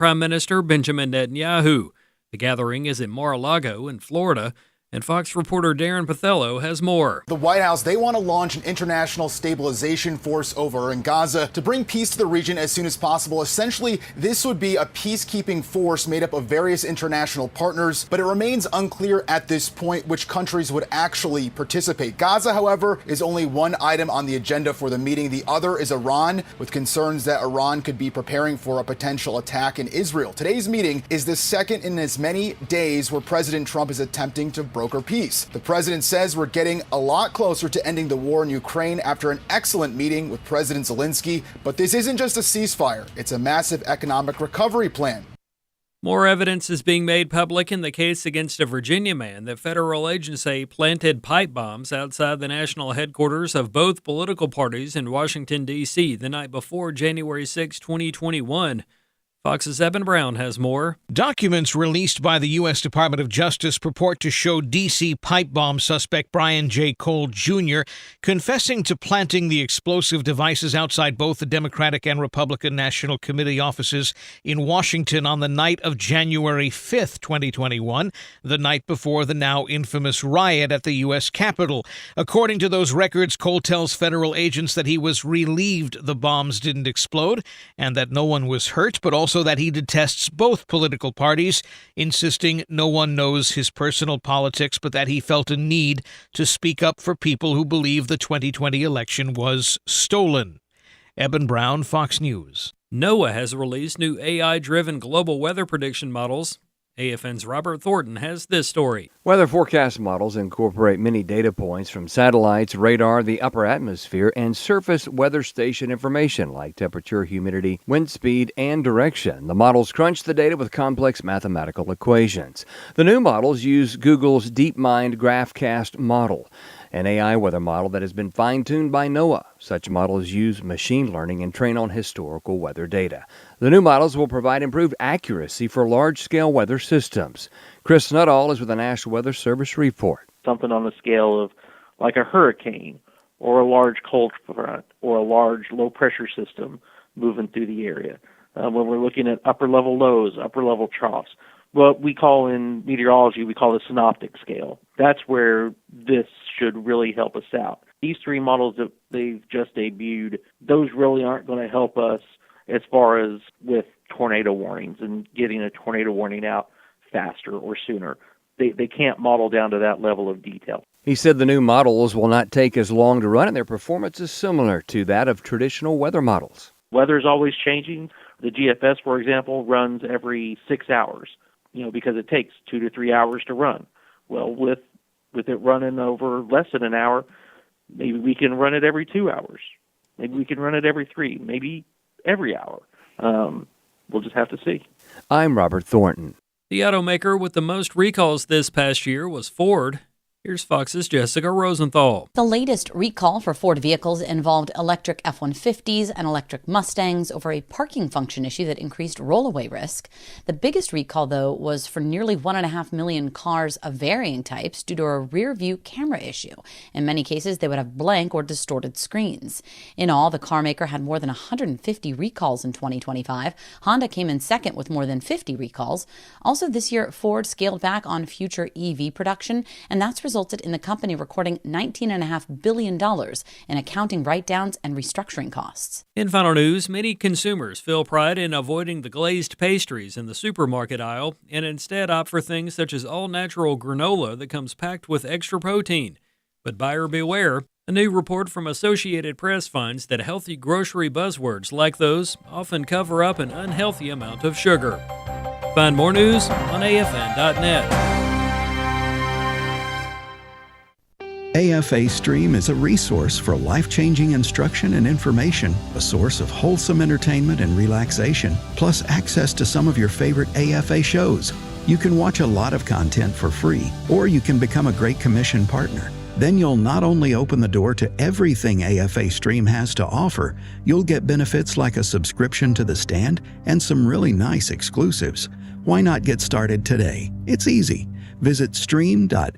Prime Minister Benjamin Netanyahu. The gathering is in Mar-a-Lago in Florida, and Fox reporter Darren Pathello has more. The White House, they want to launch an international stabilization force over in Gaza to bring peace to the region as soon as possible. Essentially, this would be a peacekeeping force made up of various international partners, but it remains unclear at this point which countries would actually participate. Gaza, however, is only one item on the agenda for the meeting. The other is Iran, with concerns that Iran could be preparing for a potential attack in Israel. Today's meeting is the second in as many days where President Trump is attempting to broker peace. The president says we're getting a lot closer to ending the war in Ukraine after an excellent meeting with President Zelensky. But this isn't just a ceasefire, it's a massive economic recovery plan. More evidence is being made public in the case against a Virginia man that federal agents say planted pipe bombs outside the national headquarters of both political parties in Washington, D.C. the night before January 6, 2021. Fox's Eben Brown has more. Documents released by the U.S. Department of Justice purport to show D.C. pipe bomb suspect Brian J. Cole Jr. confessing to planting the explosive devices outside both the Democratic and Republican National Committee offices in Washington on the night of January 5th, 2021, the night before the now infamous riot at the U.S. Capitol. According to those records, Cole tells federal agents that he was relieved the bombs didn't explode and that no one was hurt, but also that he detests both political parties, insisting no one knows his personal politics, but that he felt a need to speak up for people who believe the 2020 election was stolen. Eben Brown, Fox News. NOAA has released new AI-driven global weather prediction models. AFN's Robert Thornton has this story. Weather forecast models incorporate many data points from satellites, radar, the upper atmosphere, and surface weather station information like temperature, humidity, wind speed, and direction. The models crunch the data with complex mathematical equations. The new models use Google's DeepMind GraphCast model, an AI weather model that has been fine-tuned by NOAA. Such models use machine learning and train on historical weather data. The new models will provide improved accuracy for large-scale weather systems. Chris Nuttall is with the National Weather Service report. Something on the scale of like a hurricane or a large cold front or a large low-pressure system moving through the area. When we're looking at upper-level lows, upper-level troughs, what we call in meteorology, we call the synoptic scale. That's where this should really help us out. These three models that they've just debuted, those really aren't going to help us as far as with tornado warnings and getting a tornado warning out faster or sooner. They can't model down to that level of detail. He said the new models will not take as long to run, and their performance is similar to that of traditional weather models. Weather is always changing. The GFS, for example, runs every 6 hours, because it takes 2 to 3 hours to run. Well, with it running over less than an hour, maybe we can run it every 2 hours. Maybe we can run it every 3, maybe every hour. We'll just have to see. I'm Robert Thornton. The automaker with the most recalls this past year was Ford. Here's Fox's Jessica Rosenthal. The latest recall for Ford vehicles involved electric F-150s and electric Mustangs over a parking function issue that increased rollaway risk. The biggest recall, though, was for nearly 1.5 million cars of varying types due to a rear-view camera issue. In many cases, they would have blank or distorted screens. In all, the car maker had more than 150 recalls in 2025. Honda came in second with more than 50 recalls. Also this year, Ford scaled back on future EV production, and that's resulted in the company recording $19.5 billion in accounting write-downs and restructuring costs. In final news, many consumers feel pride in avoiding the glazed pastries in the supermarket aisle and instead opt for things such as all-natural granola that comes packed with extra protein. But buyer beware. A new report from Associated Press finds that healthy grocery buzzwords like those often cover up an unhealthy amount of sugar. Find more news on AFN.net. AFA Stream is a resource for life-changing instruction and information, a source of wholesome entertainment and relaxation, plus access to some of your favorite AFA shows. You can watch a lot of content for free, or you can become a Great Commission partner. Then you'll not only open the door to everything AFA Stream has to offer, you'll get benefits like a subscription to The Stand and some really nice exclusives. Why not get started today? It's easy. Visit stream.afa.net.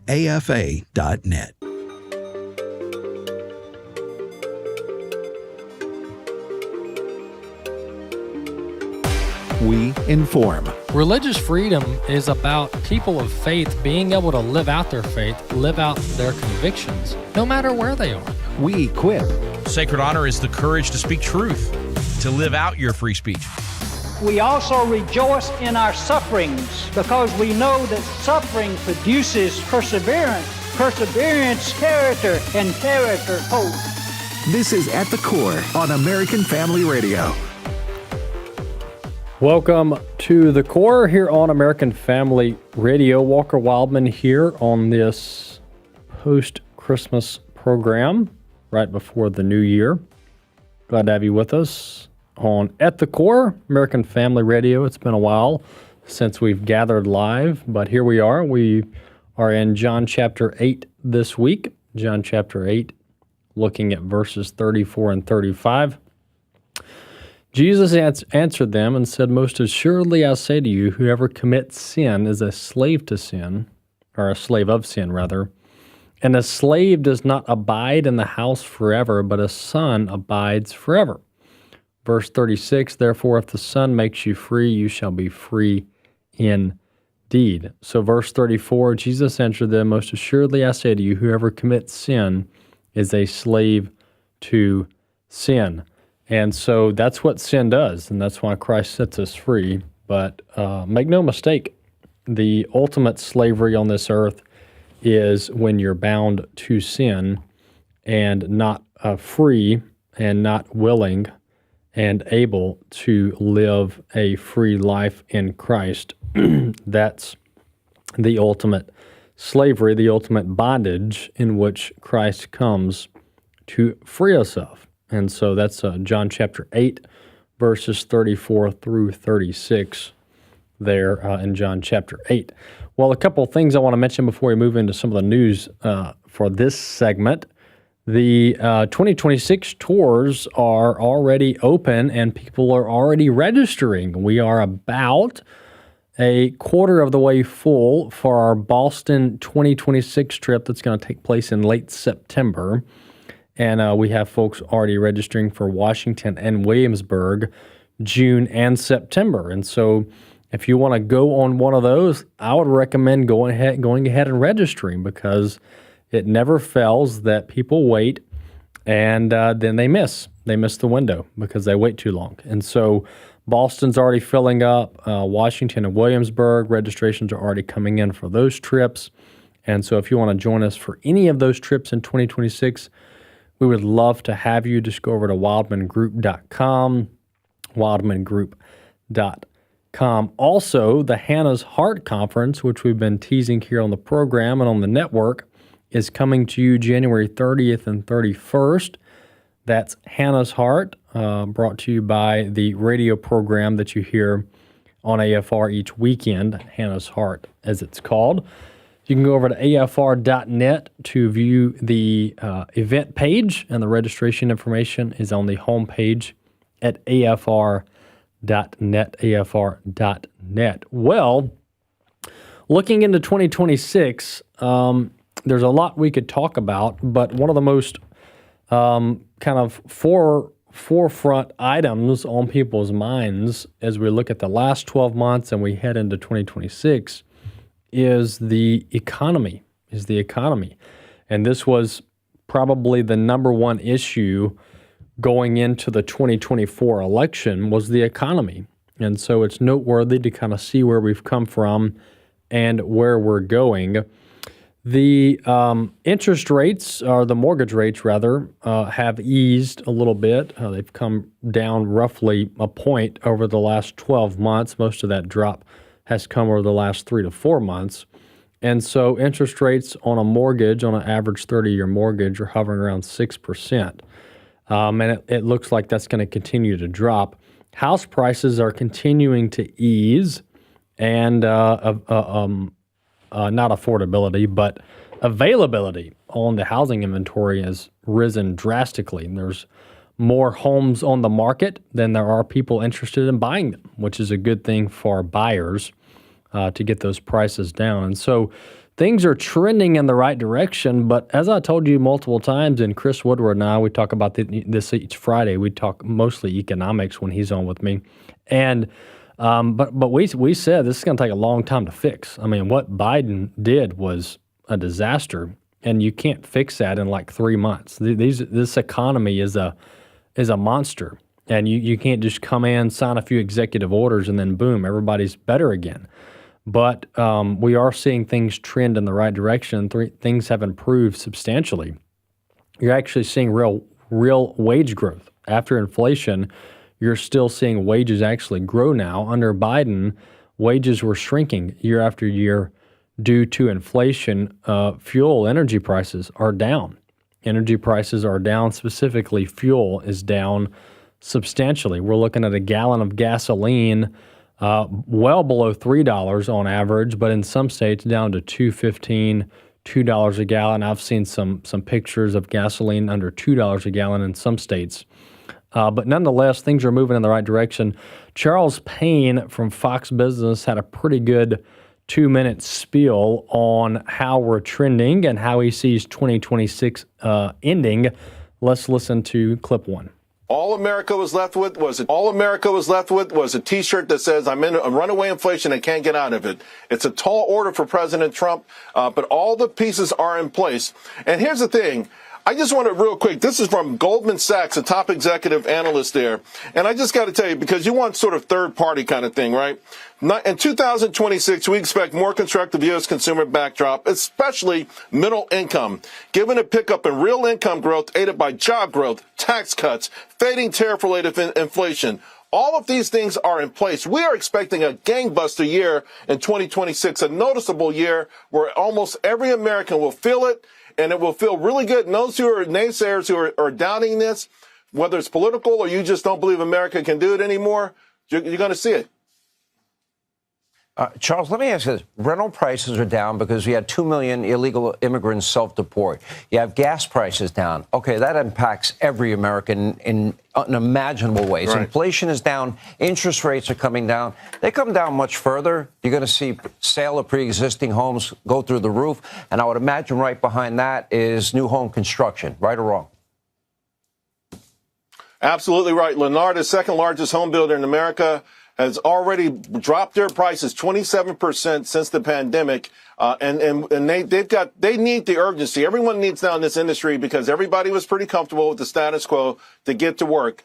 We inform. Religious freedom is about people of faith being able to live out their faith, live out their convictions, no matter where they are. We equip. Sacred honor is the courage to speak truth, to live out your free speech. We also rejoice in our sufferings because we know that suffering produces perseverance, perseverance, character, and character, hope. This is At the Core on American Family Radio. Welcome to The Core here on American Family Radio. Walker Wildmon here on this post-Christmas program right before the new year. Glad to have you with us on At the Core, American Family Radio. It's been a while since we've gathered live, but here we are. We are in John chapter 8 this week. John chapter 8, looking at verses 34 and 35. Jesus answered them and said, "Most assuredly I say to you, whoever commits sin is a slave to sin," or a slave of sin, rather. "And a slave does not abide in the house forever, but a son abides forever." Verse 36, "Therefore, if the Son makes you free, you shall be free indeed." So verse 34, Jesus answered them, "Most assuredly I say to you, whoever commits sin is a slave to sin." And so that's what sin does, and that's why Christ sets us free. But make no mistake, the ultimate slavery on this earth is when you're bound to sin and not free and not willing and able to live a free life in Christ. That's the ultimate slavery, the ultimate bondage in which Christ comes to free us of. And so that's John chapter 8, verses 34 through 36 there in John chapter 8. Well, a couple of things I want to mention before we move into some of the news for this segment. The 2026 tours are already open and people are already registering. We are about a quarter of the way full for our Boston 2026 trip that's going to take place in late September. And we have folks already registering for Washington and Williamsburg, June and September. And so if you want to go on one of those, I would recommend going ahead and registering, because it never fails that people wait and then they miss the window because they wait too long. And so Boston's already filling up. Washington and Williamsburg registrations are already coming in for those trips. And so if you want to join us for any of those trips in 2026, we would love to have you. Just go over to wildmangroup.com, wildmangroup.com. Also, the Hannah's Heart Conference, which we've been teasing here on the program and on the network, is coming to you January 30th and 31st. That's Hannah's Heart, brought to you by the radio program that you hear on AFR each weekend, Hannah's Heart, as it's called. You can go over to afr.net to view the event page, and the registration information is on the homepage at afr.net, afr.net. Well, looking into 2026, there's a lot we could talk about, but one of the most kind of forefront items on people's minds as we look at the last 12 months and we head into 2026 is the economy. And this was probably the number one issue going into the 2024 election, was the economy. And so it's noteworthy to kind of see where we've come from and where we're going. The interest rates, or the mortgage rates rather, have eased a little bit. They've come down roughly a point over the last 12 months. Most of that drop has come over the last 3 to 4 months. And so interest rates on a mortgage, on an average 30-year mortgage, are hovering around 6%. And it looks like that's going to continue to drop. House prices are continuing to ease, and not affordability, but availability on the housing inventory has risen drastically. And there's more homes on the market than there are people interested in buying them, which is a good thing for buyers to get those prices down. And so things are trending in the right direction. But as I told you multiple times, and Chris Woodward and I, we talk about this each Friday. We talk mostly economics when he's on with me. And But we said this is going to take a long time to fix. I mean, what Biden did was a disaster, and you can't fix that in like 3 months. This economy is a monster, and you can't just come in, sign a few executive orders, and then boom, everybody's better again. But we are seeing things trend in the right direction. Things have improved substantially. You're actually seeing real wage growth. After inflation, you're still seeing wages actually grow now. Under Biden, wages were shrinking year after year due to inflation. Fuel energy prices are down. Energy prices are down. Specifically, fuel is down substantially. We're looking at a gallon of gasoline well below $3 on average, but in some states down to $2.15, $2 a gallon. I've seen some pictures of gasoline under $2 a gallon in some states. But nonetheless, things are moving in the right direction. Charles Payne from Fox Business had a pretty good 2-minute spiel on how we're trending and how he sees 2026 ending. Let's listen to clip 1. All America was left with was a T-shirt that says, I'm in a runaway inflation and can't get out of it. It's a tall order for President Trump, but all the pieces are in place. And here's the thing. I just want to real quick. This is from Goldman Sachs, a top executive analyst there. And I just got to tell you, because you want sort of third party kind of thing, right? In 2026, we expect more constructive U.S. consumer backdrop, especially middle income, given a pickup in real income growth aided by job growth, tax cuts, fading tariff-related inflation. All of these things are in place. We are expecting a gangbuster year in 2026, a noticeable year where almost every American will feel it. And it will feel really good. And those who are naysayers who are doubting this, whether it's political or you just don't believe America can do it anymore, you're going to see it. Charles, let me ask you this. Rental prices are down because we had 2 million illegal immigrants self-deport. You have gas prices down. Okay, that impacts every American in unimaginable ways. Right. Inflation is down. Interest rates are coming down. They come down much further. You're going to see sale of pre-existing homes go through the roof. And I would imagine right behind that is new home construction. Right or wrong? Absolutely right. Lennar, the second largest home builder in America, has already dropped their prices 27% since the pandemic. And they need the urgency. Everyone needs now in this industry because everybody was pretty comfortable with the status quo to get to work.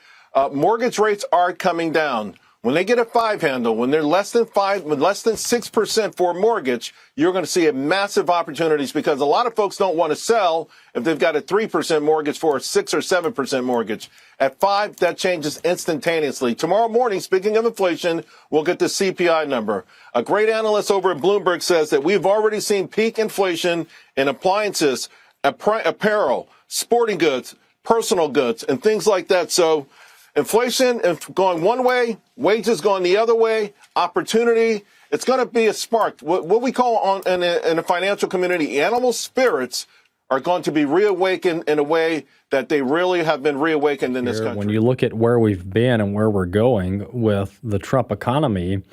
Mortgage rates are coming down. When they get a 5 handle, when they're less than 6% for a mortgage, you're going to see massive opportunities because a lot of folks don't want to sell if they've got a 3% mortgage for a 6 or 7% mortgage. At 5, that changes instantaneously. Tomorrow morning, speaking of inflation, we'll get the CPI number. A great analyst over at Bloomberg says that we've already seen peak inflation in appliances, apparel, sporting goods, personal goods, and things like that. So inflation going one way, wages going the other way, opportunity. It's going to be a spark. What we call in the financial community, animal spirits are going to be reawakened in a way that they really have been reawakened in this country. When you look at where we've been and where we're going with the Trump economy,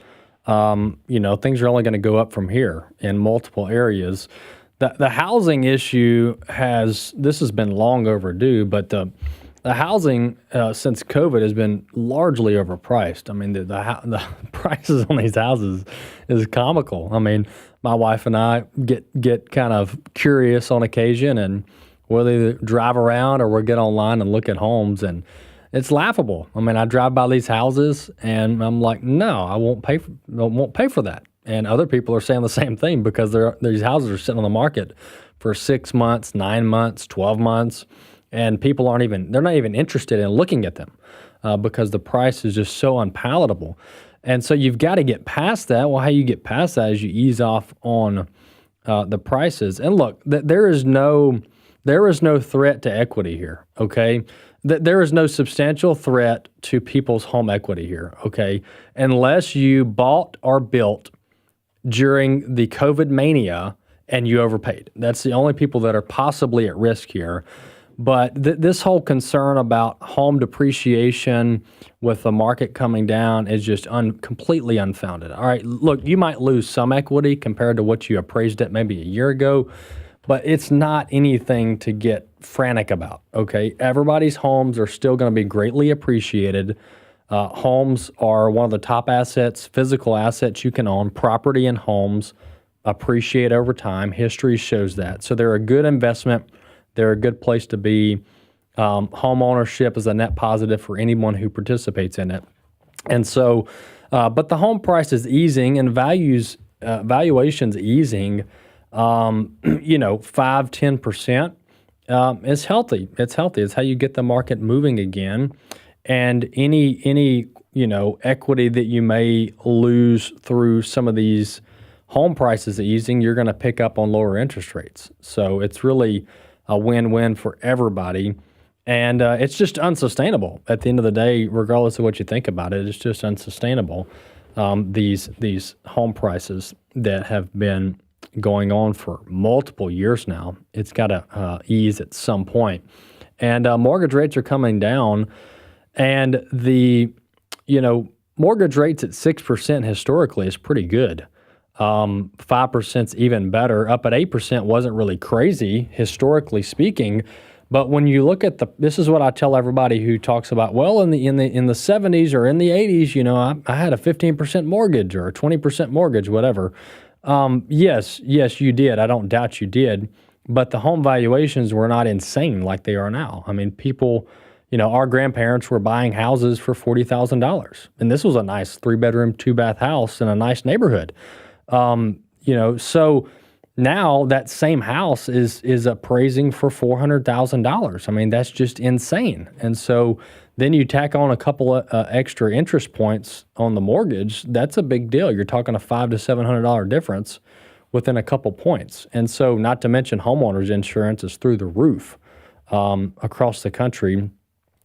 things are only going to go up from here in multiple areas. The housing issue has been long overdue, but the housing since COVID has been largely overpriced. I mean, the prices on these houses is comical. I mean, my wife and I get kind of curious on occasion, and we'll either drive around or we'll get online and look at homes, and it's laughable. I mean, I drive by these houses and I'm like, no, I won't pay for that. And other people are saying the same thing because these houses are sitting on the market for 6 months, 9 months, 12 months. And people they're not even interested in looking at them because the price is just so unpalatable. And so you've got to get past that. Well, how you get past that is you ease off on the prices. And look, there is no threat to equity here, okay? There is no substantial threat to people's home equity here, okay? Unless you bought or built during the COVID mania and you overpaid. That's the only people that are possibly at risk here. But this whole concern about home depreciation with the market coming down is just completely unfounded. All right, look, you might lose some equity compared to what you appraised it maybe a year ago, but it's not anything to get frantic about, okay? Everybody's homes are still going to be greatly appreciated. Homes are one of the top assets, physical assets you can own. Property and homes appreciate over time. History shows that. So they're a good investment. They're a good place to be. Home ownership is a net positive for anyone who participates in it. And so, but the home price is easing and valuations easing, 5-10%. Is healthy. It's healthy. It's how you get the market moving again. And any equity that you may lose through some of these home prices easing, you're going to pick up on lower interest rates. So it's really a win-win for everybody. And it's just unsustainable at the end of the day, regardless of what you think about it. It's just unsustainable. These home prices that have been going on for multiple years now, it's got to ease at some point. And mortgage rates are coming down. And the, mortgage rates at 6% historically is pretty good. 5% is even better. Up at 8% wasn't really crazy, historically speaking. But when you look at this is what I tell everybody who talks about, well, in the 70s or in the 80s, I had a 15% mortgage or a 20% mortgage, whatever. Yes, you did. I don't doubt you did. But the home valuations were not insane like they are now. I mean, people, our grandparents were buying houses for $40,000. And this was a nice 3-bedroom, 2-bath house in a nice neighborhood. So now that same house is appraising for $400,000. I mean, that's just insane. And so then you tack on a couple of extra interest points on the mortgage. That's a big deal. You're talking a $500 to $700 difference within a couple points. And so not to mention homeowners insurance is through the roof across the country.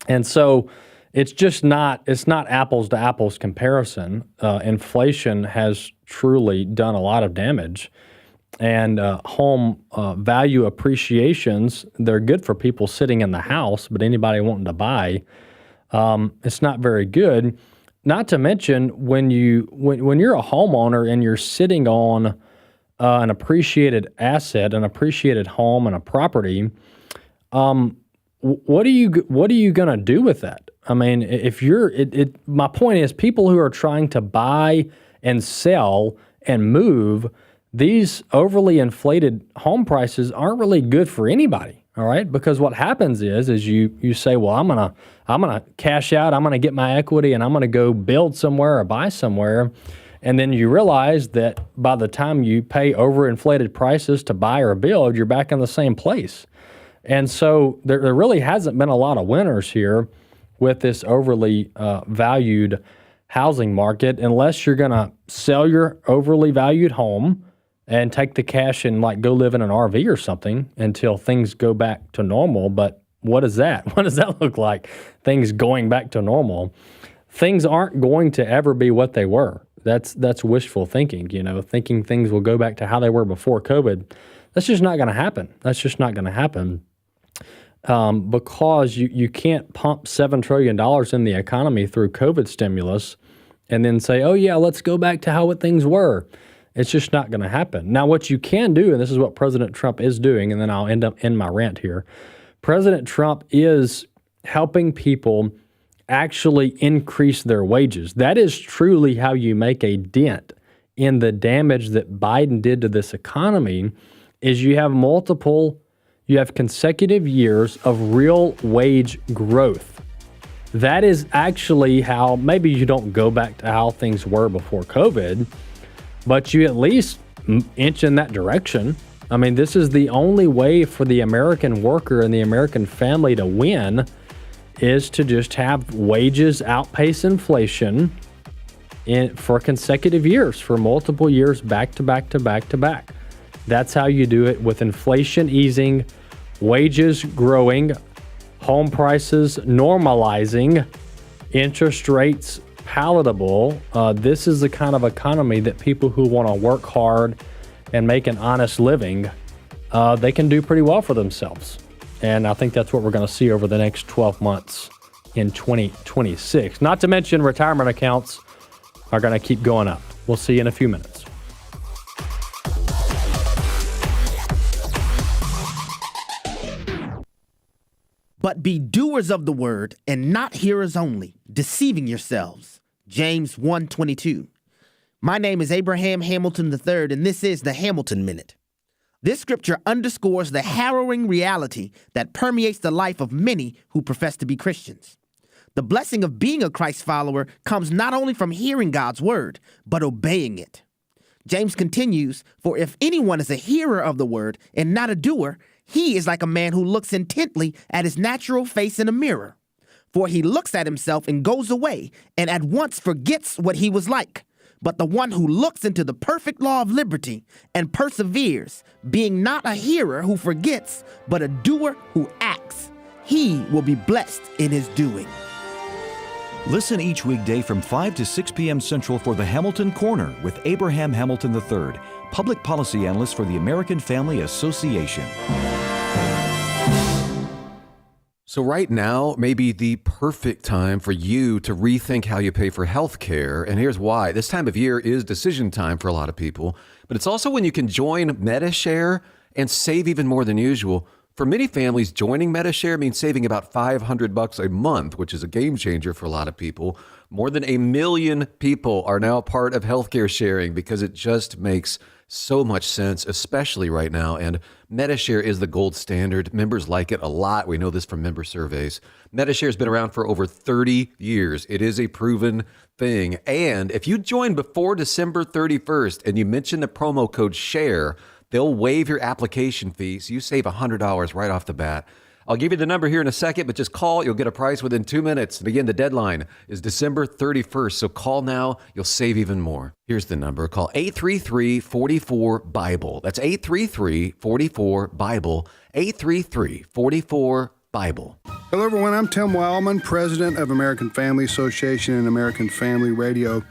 And so it's not apples to apples comparison. Inflation has truly done a lot of damage. And home value appreciations, they're good for people sitting in the house, but anybody wanting to buy, it's not very good. Not to mention when you're a homeowner and you're sitting on an appreciated asset, an appreciated home and a property, what are you going to do with that? I mean, if my point is people who are trying to buy and sell and move, these overly inflated home prices aren't really good for anybody, all right? Because what happens is you say, well, I'm gonna cash out, I'm gonna get my equity, and I'm gonna go build somewhere or buy somewhere, and then you realize that by the time you pay overinflated prices to buy or build, you're back in the same place. And so there really hasn't been a lot of winners here with this overly valued housing market, unless you're gonna sell your overly valued home and take the cash and go live in an RV or something until things go back to normal. But what is that? What does that look like? Things going back to normal. Things aren't going to ever be what they were. That's wishful thinking, thinking things will go back to how they were before COVID. That's just not going to happen. That's just not going to happen because you can't pump $7 trillion in the economy through COVID stimulus and then say, oh yeah, let's go back to how things were. It's just not going to happen. Now, what you can do, and this is what President Trump is doing, and then I'll end my rant here. President Trump is helping people actually increase their wages. That is truly how you make a dent in the damage that Biden did to this economy, is you have consecutive years of real wage growth. That is actually how, maybe you don't go back to how things were before COVID, but you at least inch in that direction. I mean, this is the only way for the American worker and the American family to win, is to just have wages outpace inflation for consecutive years, for multiple years, back to back to back to back. That's how you do it, with inflation easing, wages growing, home prices normalizing, interest rates palatable. This is the kind of economy that people who want to work hard and make an honest living, they can do pretty well for themselves. And I think that's what we're going to see over the next 12 months in 2026. Not to mention retirement accounts are going to keep going up. We'll see you in a few minutes. but be doers of the word and not hearers only, deceiving yourselves. James 1:22. My name is Abraham Hamilton III, and this is the Hamilton Minute. This scripture underscores the harrowing reality that permeates the life of many who profess to be Christians. The blessing of being a Christ follower comes not only from hearing God's word, but obeying it. James continues, for if anyone is a hearer of the word and not a doer, he is like a man who looks intently at his natural face in a mirror. For he looks at himself and goes away and at once forgets what he was like. But the one who looks into the perfect law of liberty and perseveres, being not a hearer who forgets, but a doer who acts, he will be blessed in his doing. Listen each weekday from 5 to 6 p.m. Central for the Hamilton Corner with Abraham Hamilton III, Public Policy Analyst for the American Family Association. So right now may be the perfect time for you to rethink how you pay for health care. And here's why. This time of year is decision time for a lot of people, but it's also when you can join MediShare and save even more than usual. For many families, joining MediShare means saving about $500 a month, which is a game changer for a lot of people. More than 1 million people are now part of healthcare sharing because it just makes so much sense, especially right now. And MediShare is the gold standard. Members like it a lot. We know this from member surveys. MediShare has been around for over 30 years. It is a proven thing. And if you join before December 31st and you mention the promo code SHARE, they'll waive your application fee, so you save $100 right off the bat. I'll give you the number here in a second, but just call. You'll get a price within 2 minutes. And again, the deadline is December 31st, so call now. You'll save even more. Here's the number. Call 833-44-BIBLE. That's 833-44-BIBLE, 833-44-BIBLE. Hello, everyone. I'm Tim Wildmon, president of American Family Association and American Family Radio.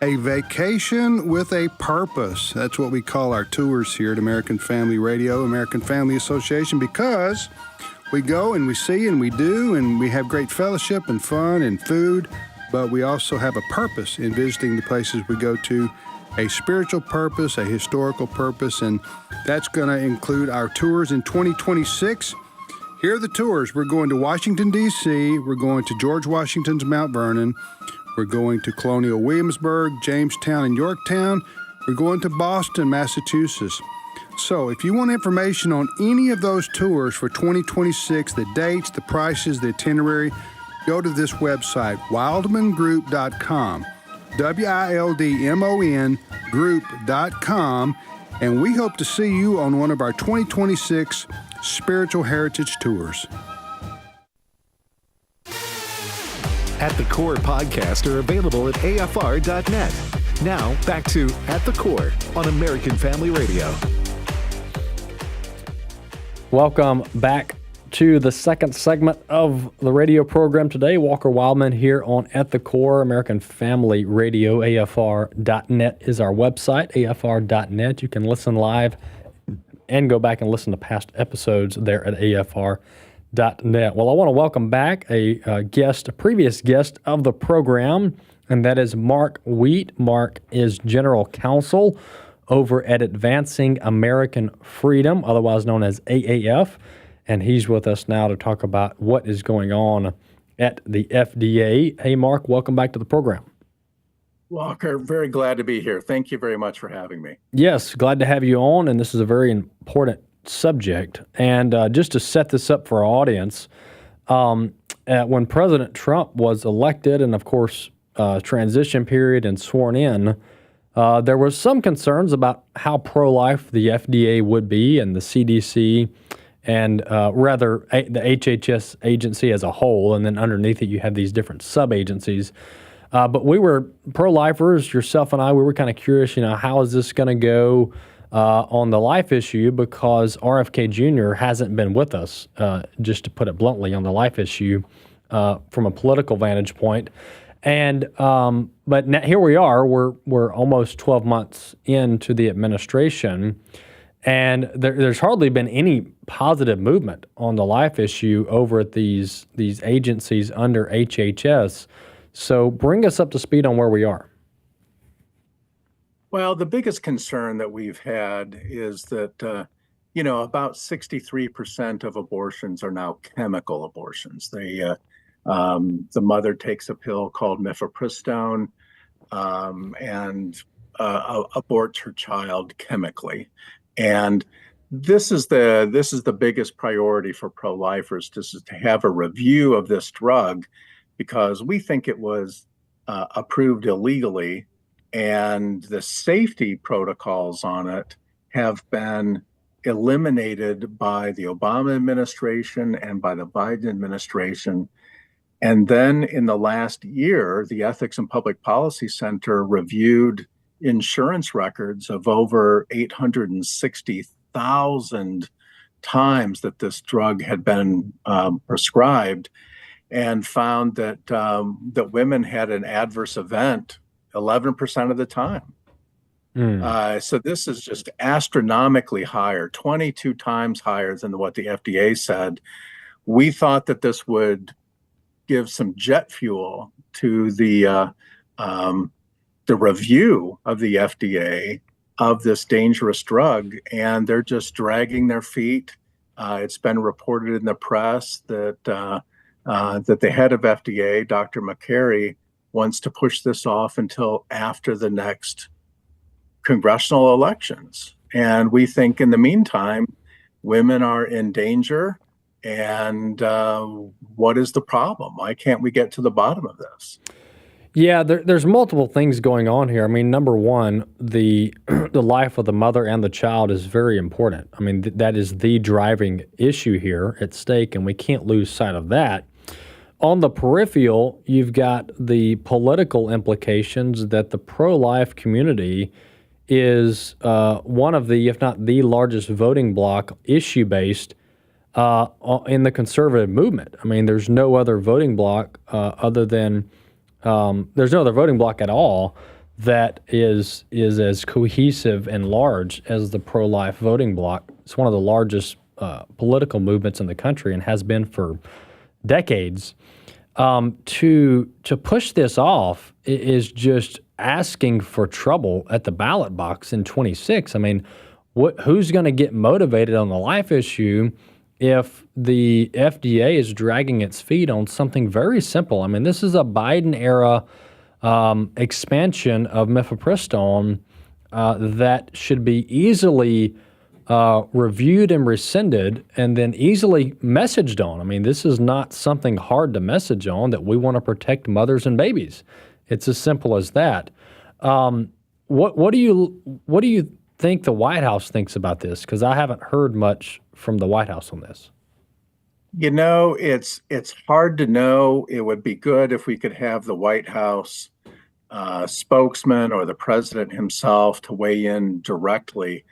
A vacation with a purpose. That's what we call our tours here at American Family Radio, American Family Association, because we go and we see and we do and we have great fellowship and fun and food, but we also have a purpose in visiting the places we go to, a spiritual purpose, a historical purpose, and that's going to include our tours in 2026. Here are the tours. We're going to Washington, D.C. We're going to George Washington's Mount Vernon. We're going to Colonial Williamsburg, Jamestown, and Yorktown. We're going to Boston, Massachusetts. So if you want information on any of those tours for 2026, the dates, the prices, the itinerary, go to this website, wildmongroup.com, WILDMON group.com, and we hope to see you on one of our 2026 Spiritual Heritage Tours. At the Core podcasts are available at AFR.net. Now, back to At the Core on American Family Radio. Welcome back to the second segment of the radio program today. Walker Wildmon here on At the Core, American Family Radio. AFR.net is our website, AFR.net. You can listen live and go back and listen to past episodes there at AFR.net. Well, I want to welcome back a previous guest of the program, and that is Mark Wheat. Mark is General Counsel over at Advancing American Freedom, otherwise known as AAF, and he's with us now to talk about what is going on at the FDA. Hey, Mark, welcome back to the program. Walker, very glad to be here. Thank you very much for having me. Yes, glad to have you on, and this is a very important subject. And just to set this up for our audience, when President Trump was elected and, of course, transition period and sworn in, there was some concerns about how pro-life the FDA would be and the CDC and rather the HHS agency as a whole, and then underneath it you have these different sub-agencies. But we were pro-lifers, yourself and I, we were kind of curious, how is this going to go on the life issue, because RFK Jr. hasn't been with us, just to put it bluntly, on the life issue from a political vantage point. And but now, here we are. We're almost 12 months into the administration, and there's hardly been any positive movement on the life issue over at these agencies under HHS. So bring us up to speed on where we are. Well, the biggest concern that we've had is that about 63% of abortions are now chemical abortions. The mother takes a pill called mifepristone and aborts her child chemically. And this is the biggest priority for pro-lifers, just to have a review of this drug, because we think it was approved illegally, and the safety protocols on it have been eliminated by the Obama administration and by the Biden administration. And then in the last year, the Ethics and Public Policy Center reviewed insurance records of over 860,000 times that this drug had been prescribed, and found that that women had an adverse event 11% of the time. So this is just astronomically higher, 22 times higher than what the FDA said. We thought that this would give some jet fuel to the review of the FDA of this dangerous drug, and they're just dragging their feet. It's been reported in the press that that the head of FDA, Dr. McCary, wants to push this off until after the next congressional elections. And we think in the meantime, women are in danger. And what is the problem? Why can't we get to the bottom of this? Yeah, there's multiple things going on here. I mean, number one, the life of the mother and the child is very important. I mean, that is the driving issue here at stake, and we can't lose sight of that. On the peripheral, you've got the political implications that the pro-life community is one of the, if not the largest voting bloc issue-based in the conservative movement. I mean, there's no other voting bloc other than there's no other voting bloc at all that is as cohesive and large as the pro-life voting bloc. It's one of the largest political movements in the country and has been for decades. To push this off is just asking for trouble at the ballot box in 26. I mean, who's going to get motivated on the life issue if the FDA is dragging its feet on something very simple? I mean, this is a Biden-era expansion of mifepristone that should be easily reviewed and rescinded and then easily messaged on. I mean, this is not something hard to message on, that we want to protect mothers and babies. It's as simple as that. What do you think the White House thinks about this? Because I haven't heard much from the White House on this. It's hard to know. It would be good if we could have the White House spokesman or the president himself to weigh in directly,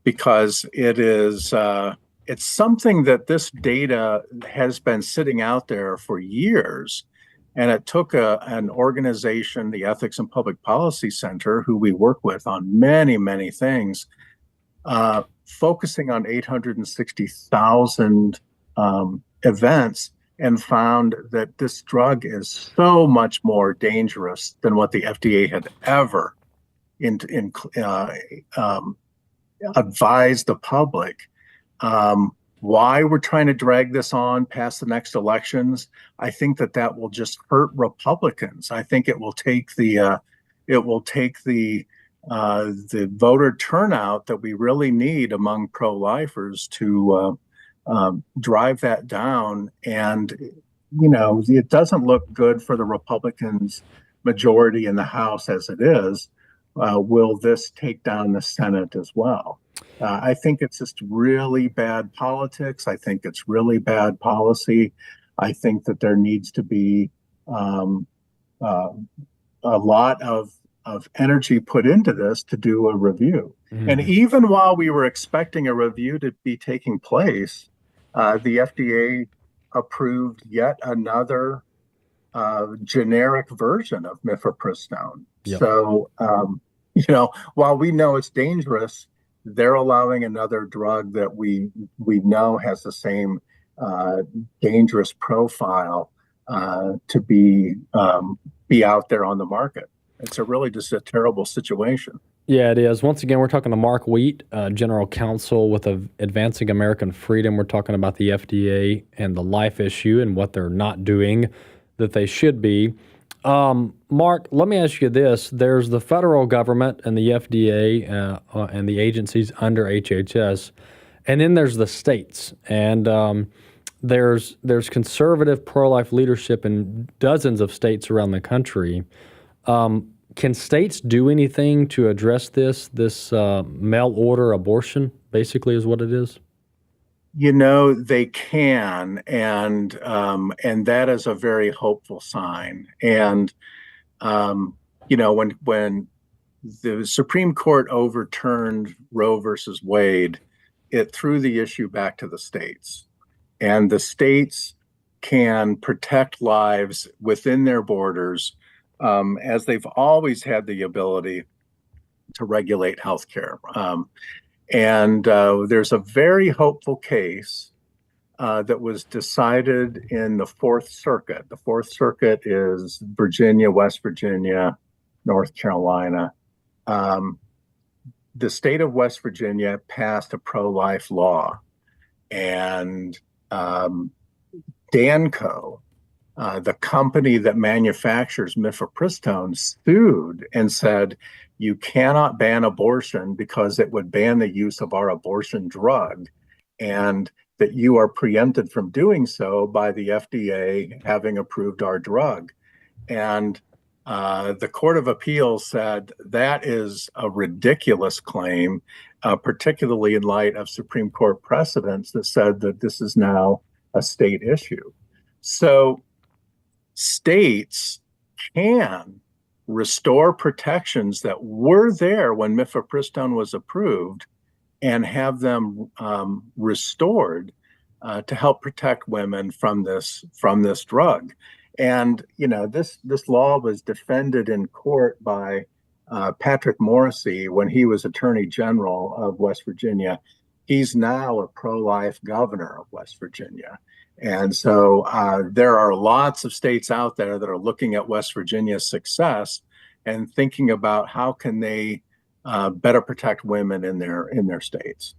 because it's something that this data has been sitting out there for years. And it took an organization, the Ethics and Public Policy Center, who we work with on many, many things, focusing on 860,000 events, and found that this drug is so much more dangerous than what the FDA had ever advised the public. Why we're trying to drag this on past the next elections, I think that will just hurt Republicans. I think it will take the voter turnout that we really need among pro-lifers to drive that down. And it doesn't look good for the Republicans' majority in the House as it is. Will this take down the Senate as well? I think it's just really bad politics. I think it's really bad policy. I think that there needs to be a lot of energy put into this to do a review. Mm-hmm. And even while we were expecting a review to be taking place, the FDA approved yet another generic version of mifepristone. Yep. So, while we know it's dangerous, they're allowing another drug that we know has the same dangerous profile to be out there on the market. It's really just a terrible situation. Yeah, it is. Once again, we're talking to Mark Wheat, General Counsel with Advancing American Freedom. We're talking about the FDA and the life issue and what they're not doing that they should be. Mark, let me ask you this. There's the federal government and the FDA and the agencies under HHS, and then there's the states. And there's conservative pro-life leadership in dozens of states around the country. Can states do anything to address this mail order abortion, basically is what it is? They can, and that is a very hopeful sign. And when the Supreme Court overturned Roe versus Wade, it threw the issue back to the states, and the states can protect lives within their borders, as they've always had the ability to regulate healthcare. And there's a very hopeful case that was decided in the Fourth Circuit. The Fourth Circuit is Virginia, West Virginia, North Carolina. The state of West Virginia passed a pro-life law, and Danco, the company that manufactures mifepristone, sued and said, you cannot ban abortion because it would ban the use of our abortion drug, and that you are preempted from doing so by the FDA having approved our drug. And the Court of Appeals said that is a ridiculous claim, particularly in light of Supreme Court precedents that said that this is now a state issue. So states can restore protections that were there when mifepristone was approved and have them restored to help protect women from this drug. And this law was defended in court by Patrick Morrisey when he was Attorney General of West Virginia. He's now a pro-life governor of West Virginia. And so there are lots of states out there that are looking at West Virginia's success and thinking about how can they better protect women in their states.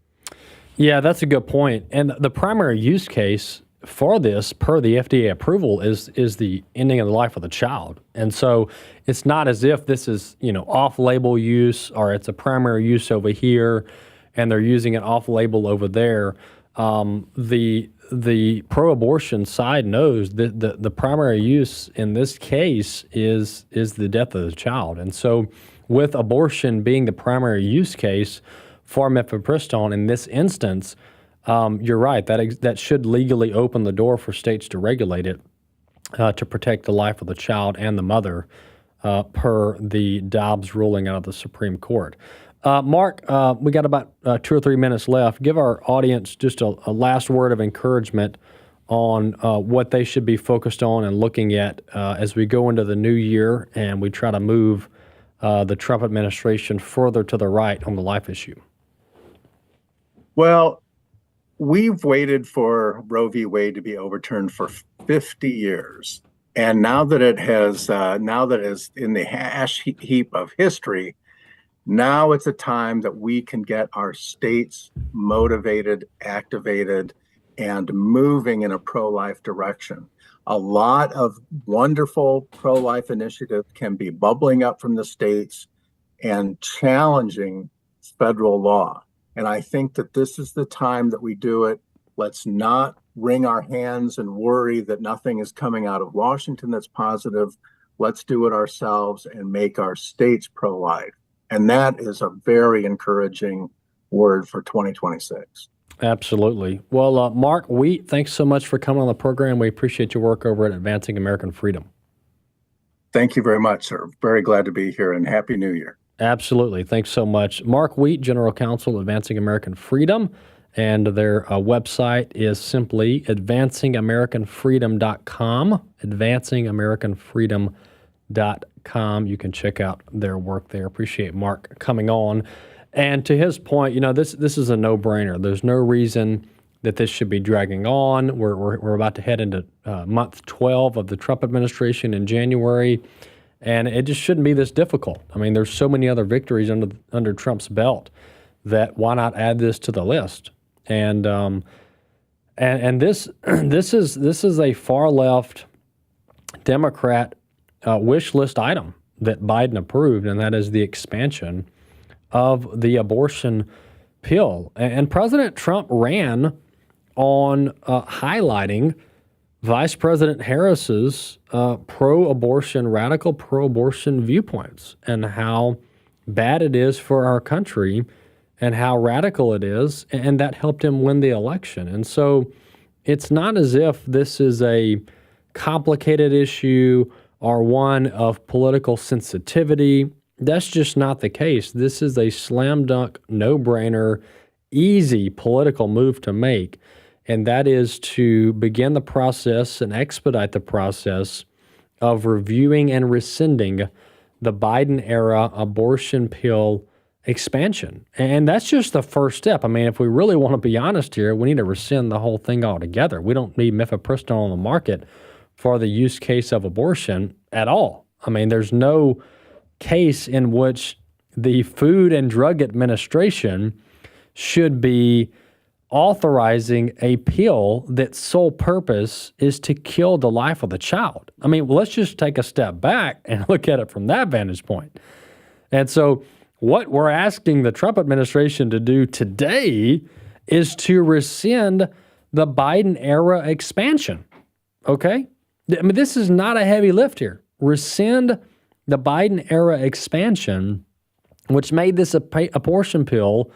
Yeah, that's a good point. And the primary use case for this, per the FDA approval, is the ending of the life of the child. And so it's not as if this is off-label use or it's a primary use over here and they're using it off-label over there. The pro-abortion side knows that the primary use in this case is the death of the child. And so with abortion being the primary use case for mifepristone in this instance, you're right, that should legally open the door for states to regulate it to protect the life of the child and the mother per the Dobbs ruling out of the Supreme Court. Mark, we got about 2 or 3 minutes left. Give our audience just a last word of encouragement on what they should be focused on and looking at as we go into the new year and we try to move the Trump administration further to the right on the life issue. Well, we've waited for Roe v. Wade to be overturned for 50 years. And now that it is in the ash heap of history, now it's a time that we can get our states motivated, activated, and moving in a pro-life direction. A lot of wonderful pro-life initiatives can be bubbling up from the states and challenging federal law. And I think that this is the time that we do it. Let's not wring our hands and worry that nothing is coming out of Washington that's positive. Let's do it ourselves and make our states pro-life. And that is a very encouraging word for 2026. Absolutely. Well, Mark Wheat, thanks so much for coming on the program. We appreciate your work over at Advancing American Freedom. Thank you very much, sir. Very glad to be here, and Happy New Year. Absolutely. Thanks so much. Mark Wheat, General Counsel, Advancing American Freedom, and their website is simply advancingamericanfreedom.com, advancingamericanfreedom.com. You can check out their work there. Appreciate Mark coming on. And to his point, this is a no-brainer. There's no reason that this should be dragging on. We're about to head into month 12 of the Trump administration in January. And it just shouldn't be this difficult. I mean, there's so many other victories under Trump's belt that why not add this to the list? And this is a far left Democrat wish list item that Biden approved, and that is the expansion of the abortion pill. And President Trump ran on highlighting Vice President Harris's radical pro-abortion viewpoints and how bad it is for our country and how radical it is, and that helped him win the election. And so it's not as if this is a complicated issue or one of political sensitivity. That's just not the case. This is a slam dunk, no-brainer, easy political move to make, and that is to begin the process and expedite the process of reviewing and rescinding the Biden-era abortion pill expansion. And that's just the first step. I mean, if we really want to be honest here, we need to rescind the whole thing altogether. We don't need mifepristone on the market for the use case of abortion at all. I mean, there's no case in which the Food and Drug Administration should be authorizing a pill that sole purpose is to kill the life of the child. I mean, let's just take a step back and look at it from that vantage point. And so what we're asking the Trump administration to do today is to rescind the Biden-era expansion, okay? I mean, this is not a heavy lift here. Rescind the Biden-era expansion, which made this abortion pill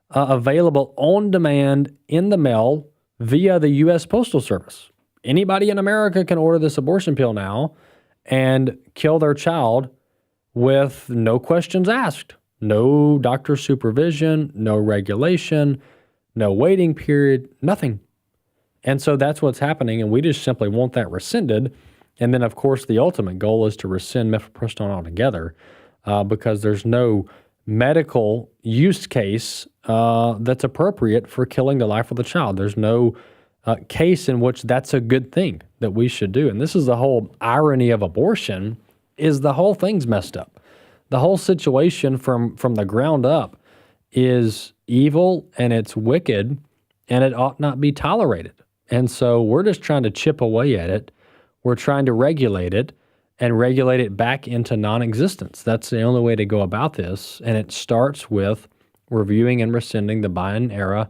available on demand in the mail via the U.S. Postal Service. Anybody in America can order this abortion pill now and kill their child with no questions asked, no doctor supervision, no regulation, no waiting period, nothing. And so that's what's happening, and we just simply want that rescinded. And then, of course, the ultimate goal is to rescind mifepristone altogether because there's no medical use case that's appropriate for killing the life of the child. There's no case in which that's a good thing that we should do. And this is the whole irony of abortion, is the whole thing's messed up. The whole situation from the ground up is evil and it's wicked and it ought not be tolerated. And so we're just trying to chip away at it. We're trying to regulate it and regulate it back into non-existence. That's the only way to go about this. And it starts with reviewing and rescinding the Biden-era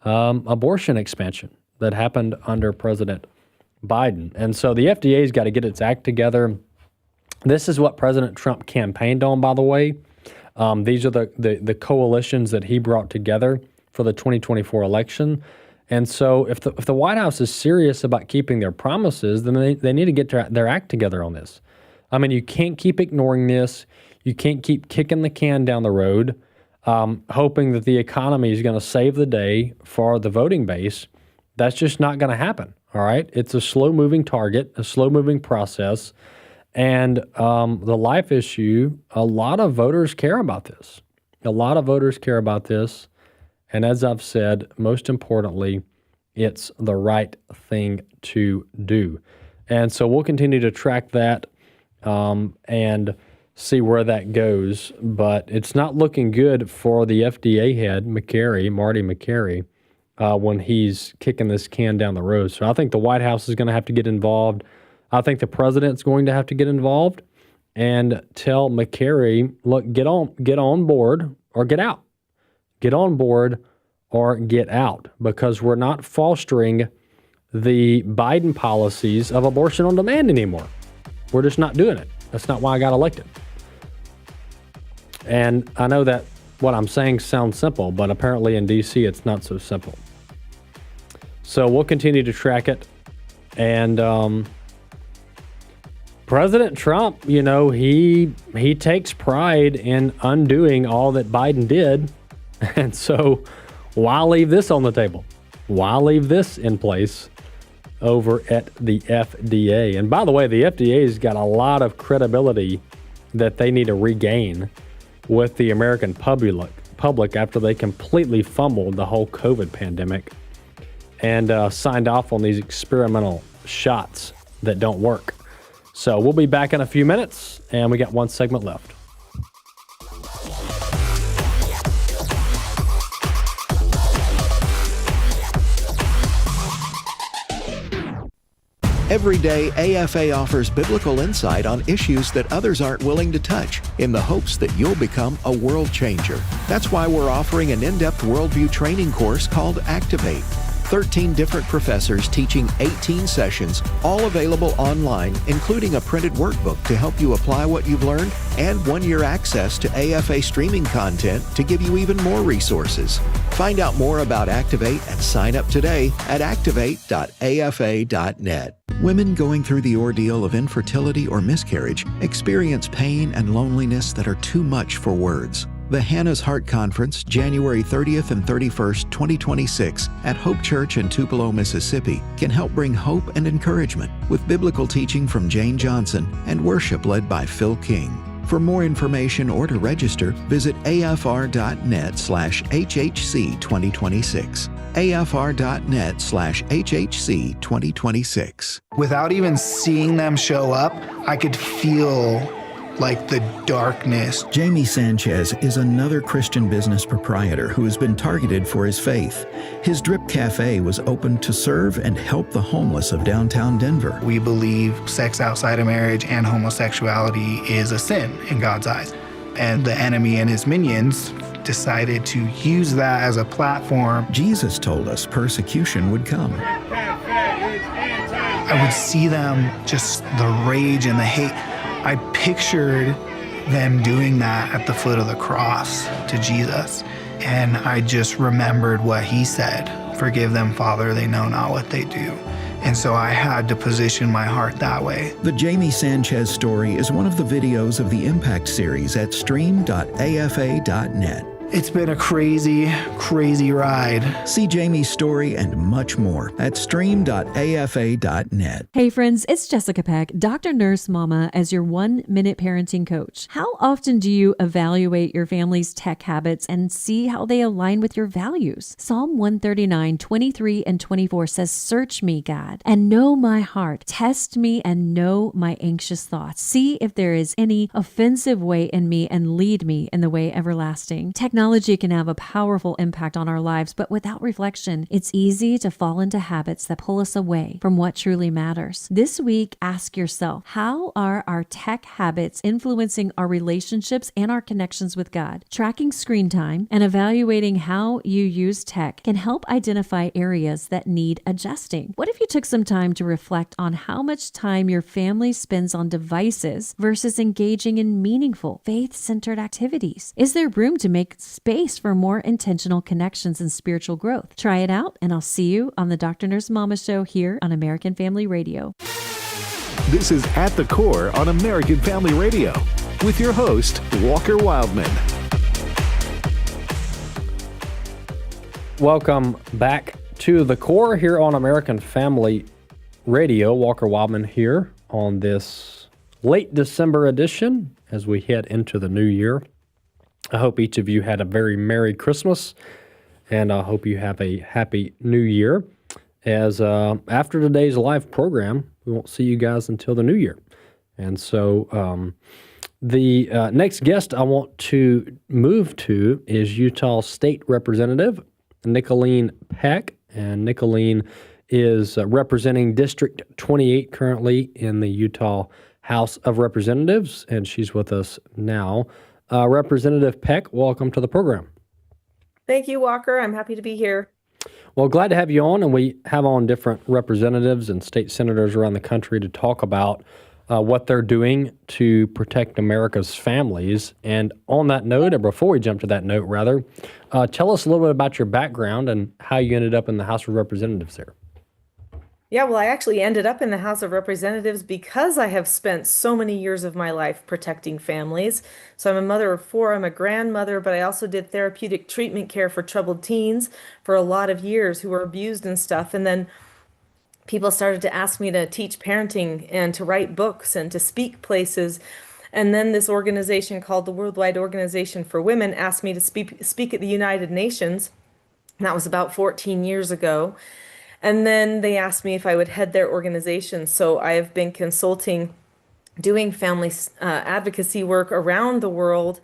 abortion expansion that happened under President Biden. And so the FDA's got to get its act together. This is what President Trump campaigned on, by the way. These are the coalitions that he brought together for the 2024 election. And so if the White House is serious about keeping their promises, then they need to get their act together on this. I mean, you can't keep ignoring this. You can't keep kicking the can down the road, hoping that the economy is going to save the day for the voting base. That's just not going to happen, all right? It's a slow-moving target, a slow-moving process. And the life issue, a lot of voters care about this. A lot of voters care about this. And as I've said, most importantly, it's the right thing to do. And so we'll continue to track that and see where that goes. But it's not looking good for the FDA head, Marty Makary, when he's kicking this can down the road. So I think the White House is going to have to get involved. I think the president's going to have to get involved and tell Makary, look, get on board or get out. Get on board or get out, because we're not fostering the Biden policies of abortion on demand anymore. We're just not doing it. That's not why I got elected. And I know that what I'm saying sounds simple, but apparently in D.C. it's not so simple. So we'll continue to track it. And President Trump, you know, he takes pride in undoing all that Biden did. And so why leave this on the table? Why leave this in place over at the FDA? And by the way, the FDA's got a lot of credibility that they need to regain with the American public after they completely fumbled the whole COVID pandemic and signed off on these experimental shots that don't work. So we'll be back in a few minutes, and we got one segment left. Every day, AFA offers biblical insight on issues that others aren't willing to touch in the hopes that you'll become a world changer. That's why we're offering an in-depth worldview training course called Activate. 13 different professors teaching 18 sessions, all available online, including a printed workbook to help you apply what you've learned and 1-year access to AFA streaming content to give you even more resources. Find out more about Activate and sign up today at activate.afa.net. Women going through the ordeal of infertility or miscarriage experience pain and loneliness that are too much for words. The Hannah's Heart Conference, January 30th and 31st, 2026, at Hope Church in Tupelo, Mississippi, can help bring hope and encouragement with biblical teaching from Jane Johnson and worship led by Phil King. For more information or to register, visit afr.net/HHC 2026. afr.net/HHC 2026. Without even seeing them show up, I could feel like the darkness. Jamie Sanchez is another Christian business proprietor who has been targeted for his faith. His Drip Cafe was opened to serve and help the homeless of downtown Denver. We believe sex outside of marriage and homosexuality is a sin in God's eyes. And the enemy and his minions decided to use that as a platform. Jesus told us persecution would come. I would see them, just the rage and the hate. I pictured them doing that at the foot of the cross to Jesus. And I just remembered what he said, "Forgive them, Father, they know not what they do." And so I had to position my heart that way. The Jamie Sanchez story is one of the videos of the Impact series at stream.afa.net. It's been a crazy, crazy ride. See Jamie's story and much more at stream.afa.net. Hey friends, it's Jessica Peck, Dr. Nurse Mama, as your 1-minute parenting coach. How often do you evaluate your family's tech habits and see how they align with your values? Psalm 139:23 and 24 says, "Search me, God, and know my heart. Test me and know my anxious thoughts. See if there is any offensive way in me and lead me in the way everlasting." Technology can have a powerful impact on our lives, but without reflection, it's easy to fall into habits that pull us away from what truly matters. This week, ask yourself, how are our tech habits influencing our relationships and our connections with God? Tracking screen time and evaluating how you use tech can help identify areas that need adjusting. What if you took some time to reflect on how much time your family spends on devices versus engaging in meaningful, faith-centered activities? Is there room to make space for more intentional connections and spiritual growth? Try it out, and I'll see you on the Dr. Nurse Mama Show here on American Family Radio. This is At the Core on American Family Radio with your host, Walker Wildmon. Welcome back to The Core here on American Family Radio. Walker Wildmon here on this late December edition as we head into the new year. I hope each of you had a very Merry Christmas, and I hope you have a Happy New Year. As after today's live program, we won't see you guys until the new year. And so the next guest I want to move to is Utah State Representative Nicolene Peck. And Nicolene is representing District 28 currently in the Utah House of Representatives, and she's with us now. Representative Peck, welcome to the program. Thank you, Walker. I'm happy to be here. Well, glad to have you on, and we have on different representatives and state senators around the country to talk about what they're doing to protect America's families. And on that note, or before we jump to that note, rather, tell us a little bit about your background and how you ended up in the House of Representatives there. Yeah, well, I actually ended up in the House of Representatives because I have spent so many years of my life protecting families. So I'm a mother of 4, I'm a grandmother, but I also did therapeutic treatment care for troubled teens for a lot of years who were abused and stuff. And then people started to ask me to teach parenting and to write books and to speak places. And then this organization called the Worldwide Organization for Women asked me to speak at the United Nations. And that was about 14 years ago. And then they asked me if I would head their organization. So I have been consulting doing family advocacy work around the world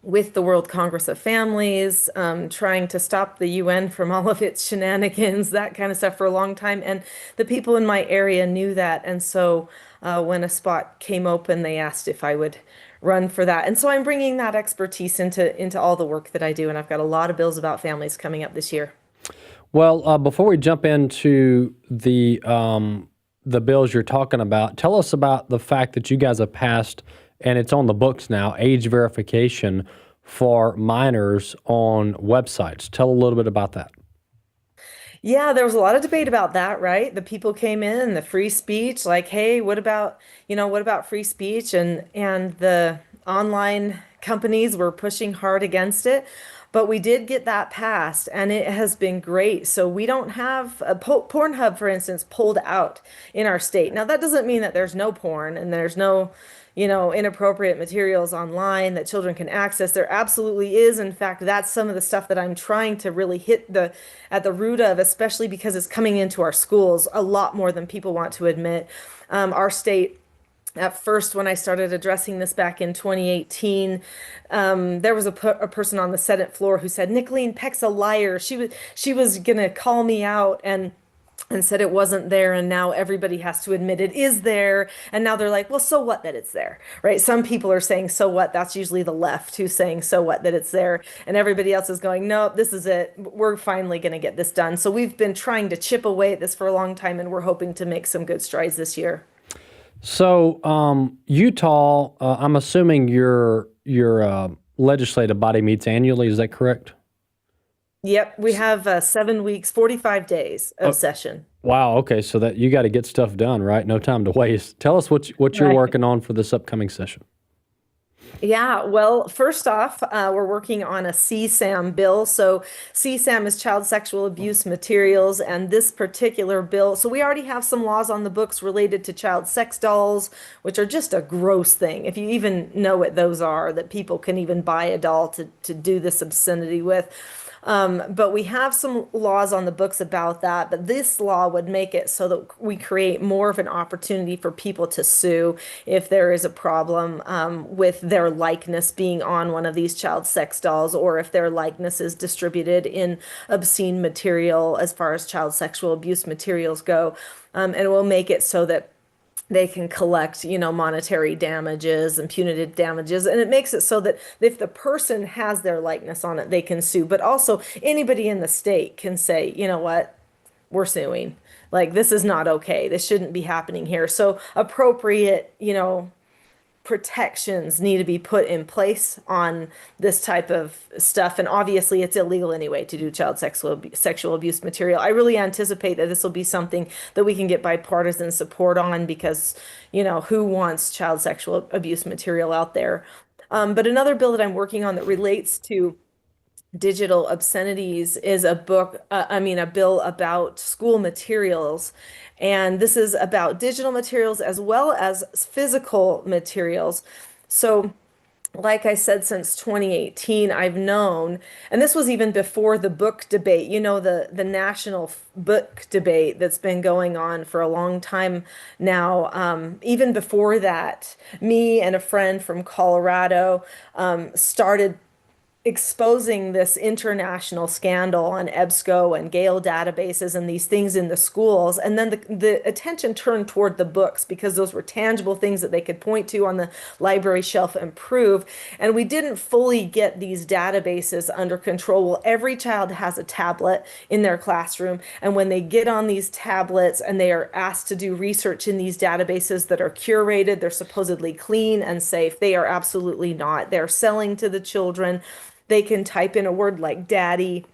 with the World Congress of Families, trying to stop the UN from all of its shenanigans, that kind of stuff for a long time. And the people in my area knew that. And so when a spot came open, they asked if I would run for that. And so I'm bringing that expertise into all the work that I do. And I've got a lot of bills about families coming up this year. Well, before we jump into the bills you're talking about, tell us about the fact that you guys have passed, and it's on the books now, age verification for minors on websites. Tell a little bit about that. Yeah, there was a lot of debate about that, right? The people came in, the free speech, like, hey, what about free speech? And the online companies were pushing hard against it. But we did get that passed, and it has been great. So we don't have Pornhub, for instance, pulled out in our state. Now, that doesn't mean that there's no porn and there's no, inappropriate materials online that children can access. There absolutely is. In fact, that's some of the stuff that I'm trying to really hit at the root of, especially because it's coming into our schools a lot more than people want to admit. Our state, at first, when I started addressing this back in 2018, there was a person on the Senate floor who said, Nicolene Peck's a liar. She was gonna call me out and said it wasn't there, and now everybody has to admit it is there. And now they're like, well, so what that it's there, right? Some people are saying, so what? That's usually the left who's saying, so what that it's there. And everybody else is going, no, this is it. We're finally going to get this done. So we've been trying to chip away at this for a long time, and we're hoping to make some good strides this year. So Utah, I'm assuming your legislative body meets annually. Is that correct? Yep, we have 7 weeks, 45 days of session. Wow. Okay, so that you got to get stuff done, right? No time to waste. Tell us what you're Right. working on for this upcoming session. Yeah, well, first off, we're working on a CSAM bill. So CSAM is child sexual abuse materials, and this particular bill, so we already have some laws on the books related to child sex dolls, which are just a gross thing. If you even know what those are, that people can even buy a doll to do this obscenity with. But we have some laws on the books about that. But this law would make it so that we create more of an opportunity for people to sue if there is a problem with their likeness being on one of these child sex dolls, or if their likeness is distributed in obscene material as far as child sexual abuse materials go. And it will make it so that they can collect, monetary damages and punitive damages. And it makes it so that if the person has their likeness on it, they can sue. But also anybody in the state can say, you know what, we're suing. Like, this is not okay. This shouldn't be happening here. So appropriate, protections need to be put in place on this type of stuff. And obviously it's illegal anyway to do child sexual abuse material. I really anticipate that this will be something that we can get bipartisan support on, because, who wants child sexual abuse material out there? But another bill that I'm working on that relates to digital obscenities is a bill about school materials. And this is about digital materials as well as physical materials. So, like I said, since 2018, I've known, and this was even before the book debate, the national book debate that's been going on for a long time now. Even before that, me and a friend from Colorado started exposing this international scandal on EBSCO and Gale databases and these things in the schools. And then the attention turned toward the books, because those were tangible things that they could point to on the library shelf and prove. And we didn't fully get these databases under control. Well, every child has a tablet in their classroom. And when they get on these tablets and they are asked to do research in these databases that are curated, they're supposedly clean and safe. They are absolutely not. They're selling to the children. They can type in a word like daddy,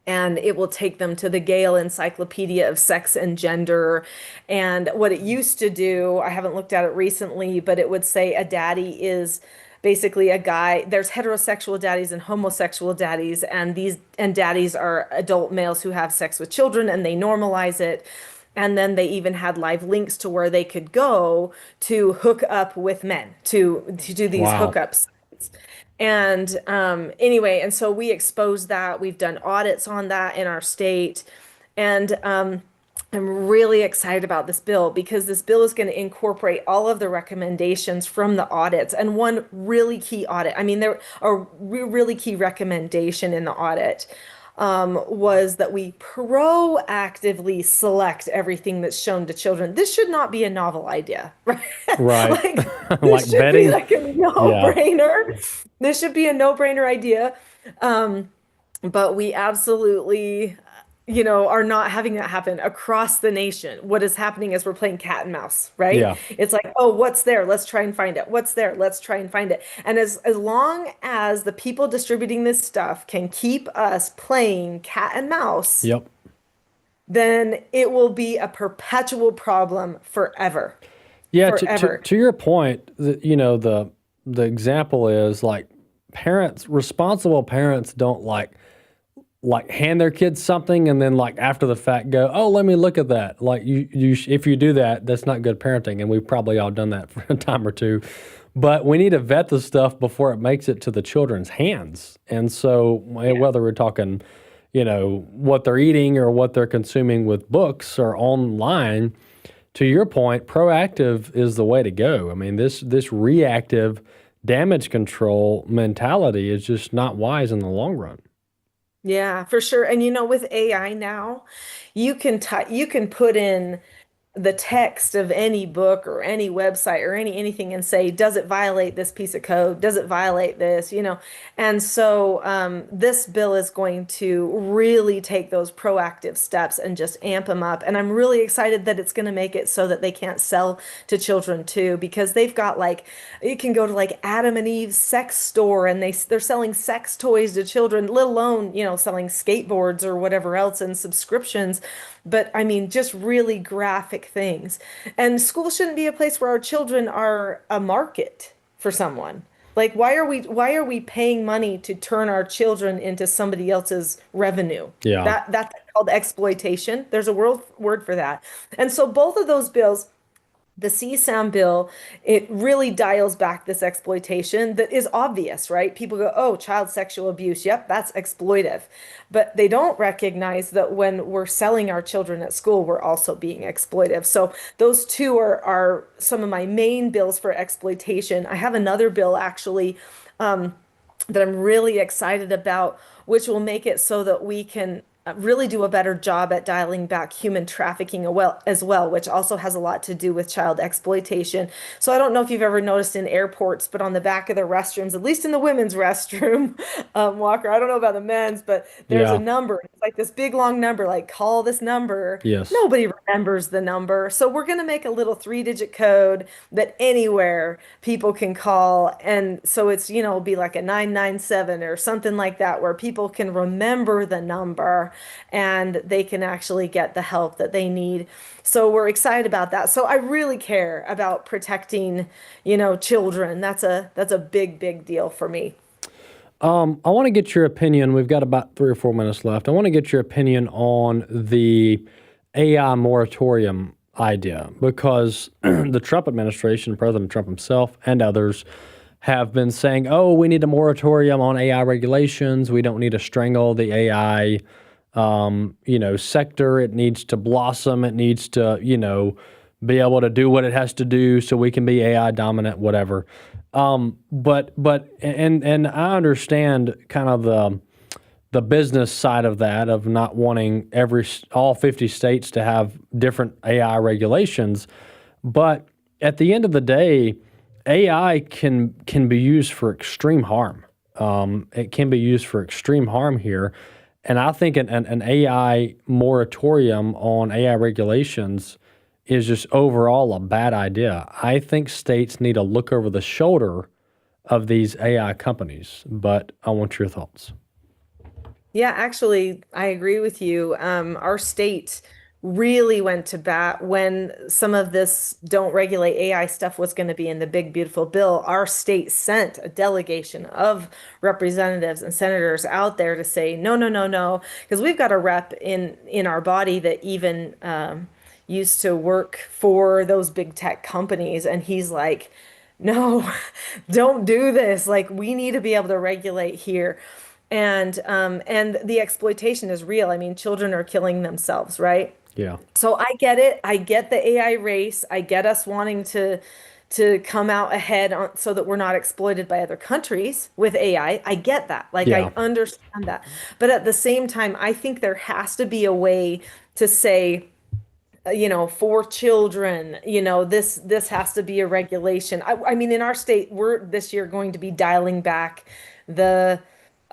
and it will take them to the Gale Encyclopedia of Sex and Gender. And what it used to do, I haven't looked at it recently, but it would say a daddy is basically a guy. There's heterosexual daddies and homosexual daddies, and daddies are adult males who have sex with children, and they normalize it. And then they even had live links to where they could go to hook up with men, to do these hookups. And anyway, so we exposed that. We've done audits on that in our state. And I'm really excited about this bill because this bill is going to incorporate all of the recommendations from the audits. And one really key audit, I mean, there are really key recommendation in the audit was that we proactively select everything that's shown to children. This should not be a novel idea, right? Right. Like, Like this should betting? be like a no-brainer. This should be a no-brainer idea. But we absolutely, are not having that happen across the nation. What is happening is we're playing cat and mouse, right? Yeah. It's like, oh, what's there? Let's try and find it. What's there? Let's try and find it. And as long as the people distributing this stuff can keep us playing cat and mouse, Yep. then it will be a perpetual problem forever. Yeah, Forever. to your point, the example is like responsible parents don't like hand their kids something and then like after the fact go, oh, let me look at that. Like if you do that, that's not good parenting, and we've probably all done that for a time or two. But we need to vet the stuff before it makes it to the children's hands. And so whether we're talking, what they're eating or what they're consuming with books or online, to your point, proactive is the way to go. I mean, this reactive damage control mentality is just not wise in the long run. Yeah, for sure. And with AI now, you can put in the text of any book or any website or anything and say, does it violate this piece of code? Does it violate this? And so this bill is going to really take those proactive steps and just amp them up. And I'm really excited that it's going to make it so that they can't sell to children too, because they've got you can go to like Adam and Eve's sex store and they're selling sex toys to children, let alone, selling skateboards or whatever else and subscriptions. But I mean, just really graphic things. And school shouldn't be a place where our children are a market for someone. Like, why are we paying money to turn our children into somebody else's revenue? Yeah. That's called exploitation. There's a word for that. And so both of those bills, the CSAM bill, it really dials back this exploitation that is obvious, right? People go, oh, child sexual abuse. Yep, that's exploitive. But they don't recognize that when we're selling our children at school, we're also being exploitive. So those two are some of my main bills for exploitation. I have another bill actually that I'm really excited about, which will make it so that we can really do a better job at dialing back human trafficking as well, which also has a lot to do with child exploitation. So I don't know if you've ever noticed in airports, but on the back of the restrooms, at least in the women's restroom, Walker, I don't know about the men's, but there's a number. It's like this big long number, like call this number. Yes. Nobody remembers the number. So we're going to make a little 3-digit code that anywhere people can call. And so it's, be like a 997 or something like that, where people can remember the number and they can actually get the help that they need. So we're excited about that. So I really care about protecting, children. That's a big deal for me. I want to get your opinion. We've got about 3 or 4 minutes left. I want to get your opinion on the AI moratorium idea, because the Trump administration, President Trump himself and others have been saying, oh, we need a moratorium on AI regulations. We don't need to strangle the AI sector. It needs to blossom. It needs to, be able to do what it has to do so we can be AI dominant, whatever. But I understand kind of the business side of that, of not wanting all 50 states to have different AI regulations. But at the end of the day, AI can be used for extreme harm. It can be used for extreme harm here. And I think an AI moratorium on AI regulations is just overall a bad idea. I think states need to look over the shoulder of these AI companies, but I want your thoughts. Yeah, actually, I agree with you. Our state really went to bat when some of this don't regulate AI stuff was going to be in the big, beautiful bill. Our state sent a delegation of representatives and senators out there to say, no, no, no, no, because we've got a rep in our body that even used to work for those big tech companies. And he's like, no, don't do this. Like, we need to be able to regulate here. And the exploitation is real. I mean, children are killing themselves, right? Yeah. So I get it. I get the AI race. I get us wanting to come out ahead so that we're not exploited by other countries with AI. I get that. Like Yeah. I understand that. But at the same time, I think there has to be a way to say, for children, this has to be a regulation. I mean, in our state, we're this year going to be dialing back the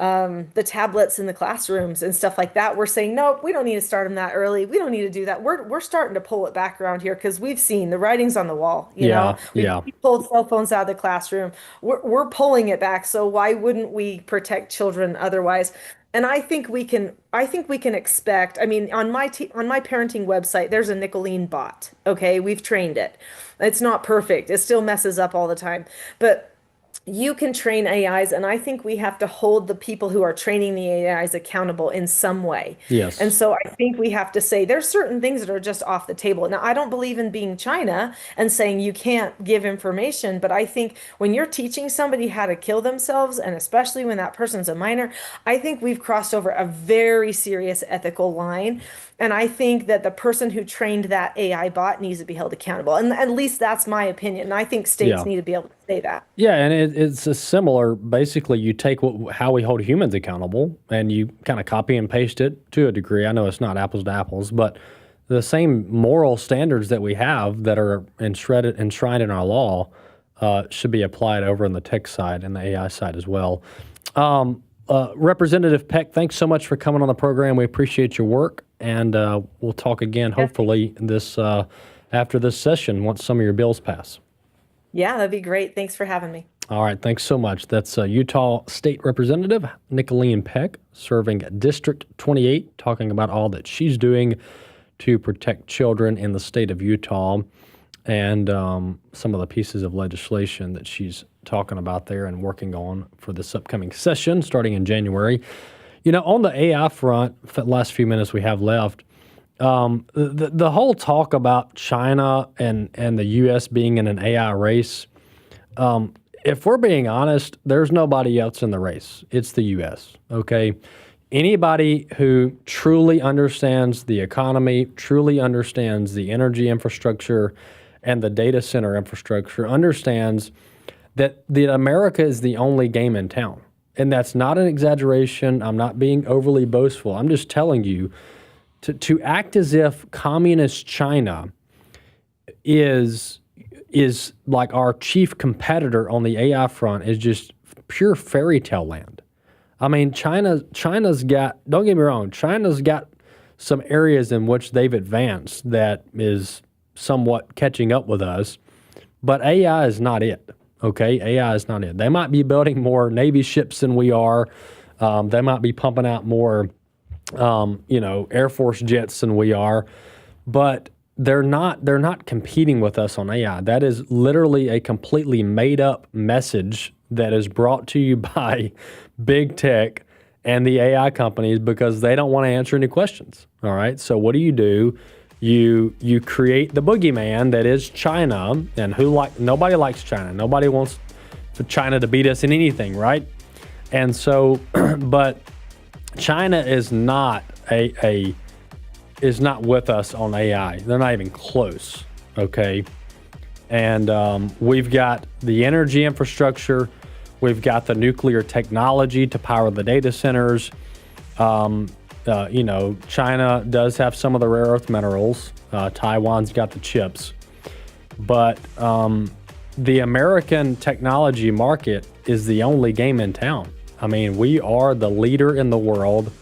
the tablets in the classrooms and stuff like that. We're saying, nope, we don't need to start them that early. We don't need to do that. We're starting to pull it back around here because we've seen the writing's on the wall. We've pulled cell phones out of the classroom. We're pulling it back. So why wouldn't we protect children otherwise? And I think we can expect, I mean, on my parenting website, there's a Nicoline bot. Okay, we've trained it. It's not perfect. It still messes up all the time. But you can train AIs, and I think we have to hold the people who are training the AIs accountable in some way. Yes. And so I think we have to say there's certain things that are just off the table. Now, I don't believe in being China and saying you can't give information, but I think when you're teaching somebody how to kill themselves, and especially when that person's a minor, I think we've crossed over a very serious ethical line. And I think that the person who trained that AI bot needs to be held accountable. And at least that's my opinion. And I think states need to be able to say that. Yeah, and it's a similar, basically, you take how we hold humans accountable and you kind of copy and paste it to a degree. I know it's not apples to apples, but the same moral standards that we have that are enshrined in our law should be applied over on the tech side and the AI side as well. Representative Peck, thanks so much for coming on the program. We appreciate your work, and we'll talk again, hopefully, after this session, once some of your bills pass. Yeah, that'd be great. Thanks for having me. All right, thanks so much. That's Utah State Representative Nicoline Peck, serving District 28, talking about all that she's doing to protect children in the state of Utah and some of the pieces of legislation that she's talking about there and working on for this upcoming session starting in January. On the AI front, for the last few minutes we have left, the whole talk about China and the U.S. being in an AI race, if we're being honest, there's nobody else in the race. It's the U.S., okay? Anybody who truly understands the economy, truly understands the energy infrastructure and the data center infrastructure understands that America is the only game in town. And that's not an exaggeration. I'm not being overly boastful. I'm just telling you to act as if communist China is like our chief competitor on the AI front is just pure fairy tale land. I mean, China's got, don't get me wrong, China's got some areas in which they've advanced that is somewhat catching up with us, but AI is not it, okay? AI is not it. They might be building more Navy ships than we are. They might be pumping out more, Air Force jets than we are, but they're not competing with us on AI. That is literally a completely made up message that is brought to you by big tech and the AI companies because they don't want to answer any questions. All right. So what do? You create the boogeyman that is China, and nobody likes China. Nobody wants for China to beat us in anything, right? And so, but China is not is not with us on AI. They're not even close. Okay. And we've got the energy infrastructure. We've got the nuclear technology to power the data centers. China does have some of the rare earth minerals. Taiwan's got the chips. But the American technology market is the only game in town. I mean, we are the leader in the world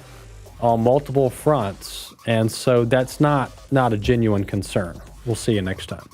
on multiple fronts. And so that's not a genuine concern. We'll see you next time.